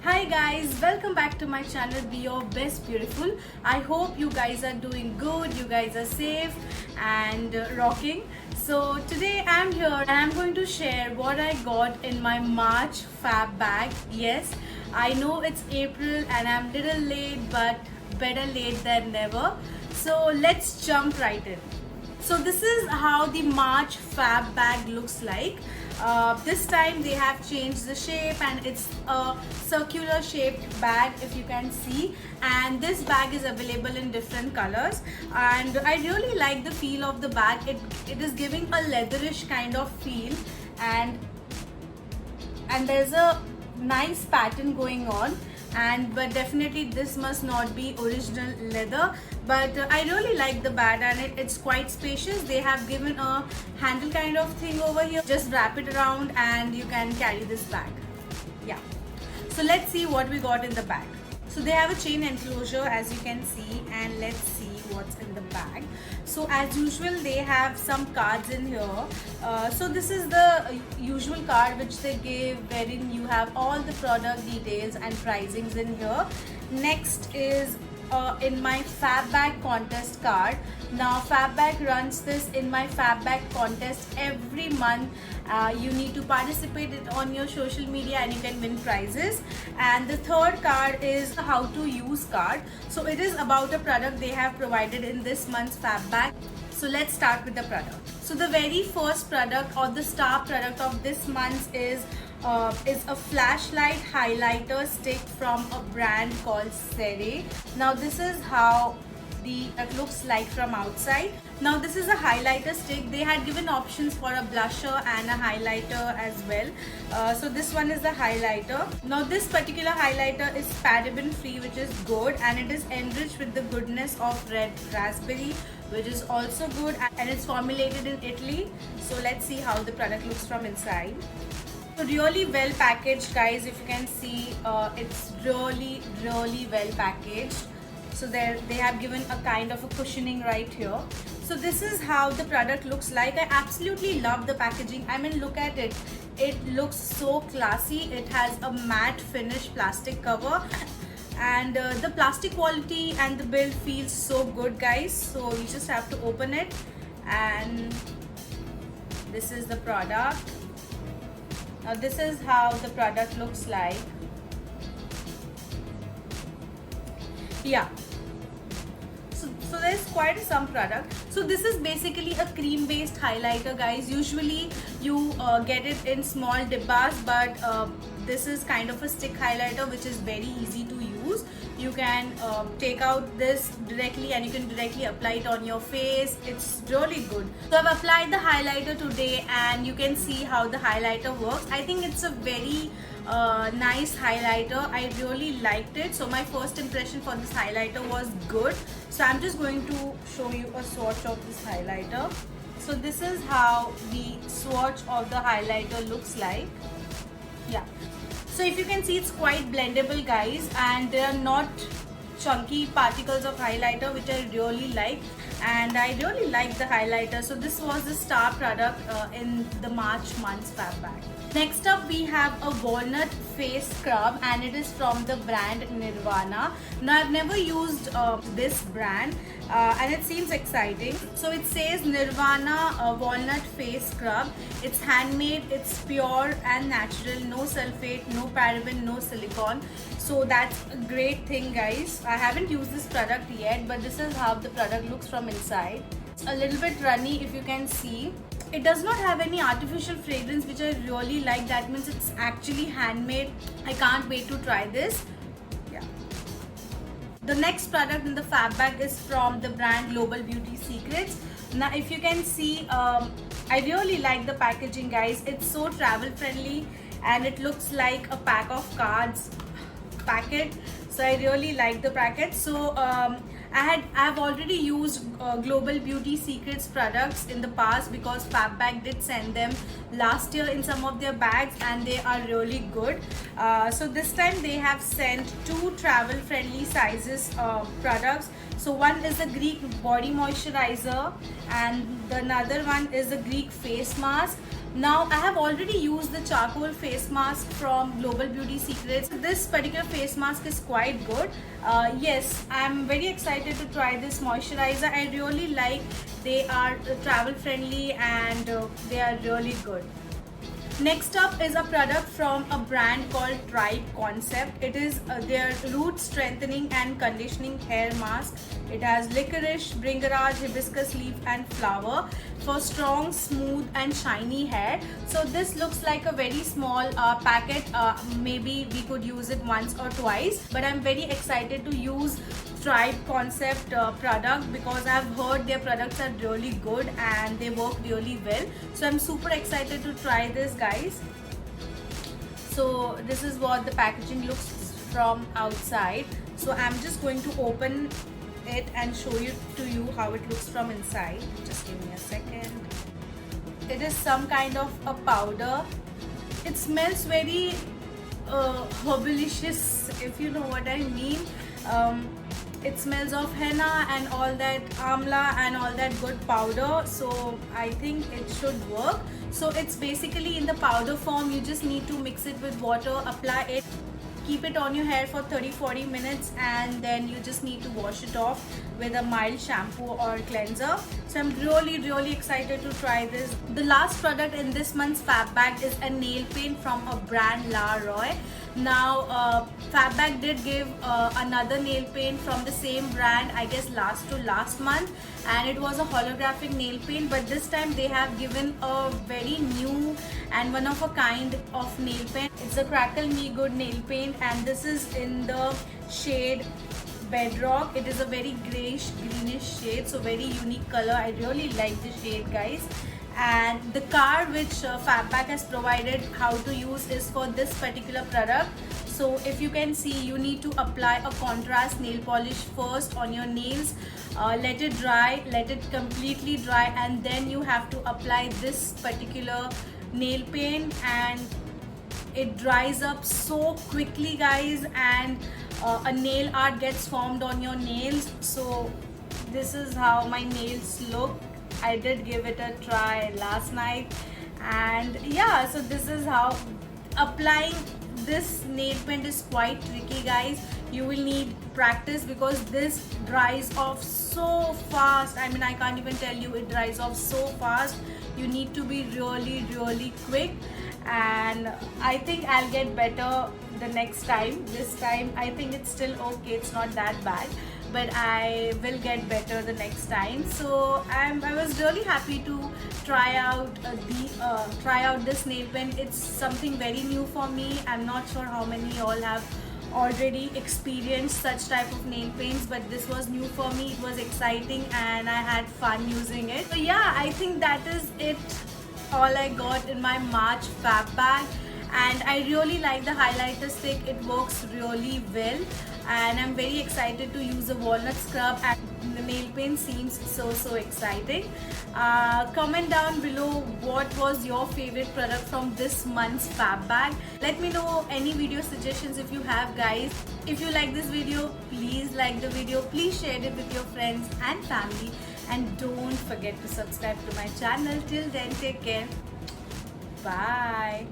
Hi guys, welcome back to my channel Be Your Best Beautiful. I hope you guys are doing good, you guys are safe and rocking. So today I'm here and I'm going to share what I got in my March fab bag. Yes, I know it's April and I'm little late, but better late than never. So let's jump right in. So this is how the March fab bag looks like. This time they have changed the shape and it's a circular shaped bag, if you can see, and this bag is available in different colors and I really like the feel of the bag. It is giving a leatherish kind of feel and there's a nice pattern going on, but definitely this must not be original leather, but I really like the bag and it's quite spacious. They have given a handle kind of thing over here, just wrap it around and you can carry this bag. Yeah, so let's see what we got in the bag. So they have a chain enclosure, as you can see, and let's see what's in the bag. So as usual they have some cards in here. So this is the usual card which they give, wherein you have all the product details and pricings in here. Next is in my fab bag contest card. Now fab bag runs this in my fab bag contest every month. You need to participate it on your social media and you can win prizes. And the third card is how to use card. So it is about a product they have provided in this month's fab bag. So let's start with the product. So the very first product or the star product of this month is a flashlight highlighter stick from a brand called CeraVe. Now this is how it looks like from outside. Now this is a highlighter stick. They had given options for a blusher and a highlighter as well. So this one is the highlighter. Now this particular highlighter is paraben free, which is good, and it is enriched with the goodness of red raspberry, which is also good, and it's formulated in Italy. So let's see how the product looks from inside. So really well packaged, guys. If you can see, it's really well packaged. So they have given a kind of a cushioning right here. So this is how the product looks like. I absolutely love the packaging. I mean, look at it. It looks so classy. It has a matte finish plastic cover, and the plastic quality and the build feels so good, guys. So you just have to open it, and this is the product. Now this is how the product looks like. Yeah, so there's quite some product. So this is basically a cream based highlighter, guys. Usually you get it in small dibbas, but this is kind of a stick highlighter which is very easy to use. You can take out this directly and you can directly apply it on your face. It's really good. So I've applied the highlighter today and you can see how the highlighter works. I think it's a very nice highlighter. I really liked it. So my first impression for this highlighter was good. So I'm just going to show you a swatch of this highlighter. So this is how the swatch of the highlighter looks like. Yeah, so if you can see, it's quite blendable, guys, and there are not chunky particles of highlighter, which I really like, and I really like the highlighter. So this was the star product in the March month's fab bag. Next up we have a walnut face scrub, and it is from the brand Nirvana. Now I've never used this brand and it seems exciting. So it says Nirvana walnut face scrub. It's handmade, it's pure and natural, no sulfate, no paraben, no silicone. So that's a great thing, guys. I haven't used this product yet, but this is how the product looks from inside. It's a little bit runny, if you can see. It does not have any artificial fragrance, which I really like. That means it's actually handmade. I can't wait to try this. Yeah. The next product in the fab bag is from the brand Global Beauty Secrets. Now if you can see, I really like the packaging, guys. It's so travel friendly and it looks like a pack of cards packet. So I really like the packet. So I've already used Global Beauty Secrets products in the past, because Fab Bag did send them last year in some of their bags and they are really good. So this time they have sent two travel friendly sizes products. So one is the Greek body moisturizer and the another one is the Greek face mask. Now I have already used the charcoal face mask from Global Beauty Secrets. This particular face mask is quite good. Yes, I'm very excited to try this moisturizer. I really like, they are travel friendly and they are really good. Next up is a product from a brand called Tribe Concept. It is their root strengthening and conditioning hair mask. It has licorice, bringaraj, hibiscus leaf and flower for strong, smooth and shiny hair. So this looks like a very small packet. Maybe we could use it once or twice, but I'm very excited to use Tribe Concept product because I've heard their products are really good and they work really well. So I'm super excited to try this, guys. So this is what the packaging looks from outside. So I'm just going to open it and show you how it looks from inside. Just give me a second. It is some kind of a powder. It smells very herbalicious, if you know what I mean. It smells of henna and all that, amla and all that good powder. So I think it should work. So it's basically in the powder form. You just need to mix it with water, apply it, keep it on your hair for 30-40 minutes, and then you just need to wash it off with a mild shampoo or cleanser. So I'm really excited to try this. The last product in this month's Fab Bag is a nail paint from a brand La Roy. Now Fab Bag did give another nail paint from the same brand, I guess last month, and it was a holographic nail paint, but this time they have given a very new and one of a kind of nail paint. It's a Crackle Me Good nail paint, and this is in the shade Bedrock. It is a very greenish shade, so very unique color. I really like the shade, guys. And the card which Fab Bag has provided how to use is for this particular product. So if you can see, you need to apply a contrast nail polish first on your nails, let it dry, let it completely dry, and then you have to apply this particular nail paint, and it dries up so quickly, guys, and a nail art gets formed on your nails. So this is how my nails look. I did give it a try last night, and yeah, so this is how applying this nail paint is quite tricky, guys. You will need practice because this dries off so fast. I mean, I can't even tell you, it dries off so fast. You need to be really quick, and I think I'll get better the next time. This time I think it's still okay, it's not that bad, but I will get better the next time. So I was really happy to try out this nail pen. It's something very new for me. I'm not sure how many y'all have already experienced such type of nail paints, but this was new for me. It was exciting and I had fun using it. So yeah, I think that is it, all I got in my March Fab Bag. And I really like the highlighter stick. It works really well, and I'm very excited to use a walnut scrub, and the nail paint seems so exciting. Comment down below what was your favorite product from this month's Fab Bag. Let me know any video suggestions if you have, guys. If you like this video, please like the video, please share it with your friends and family, and don't forget to subscribe to my channel. Till then, take care. Bye.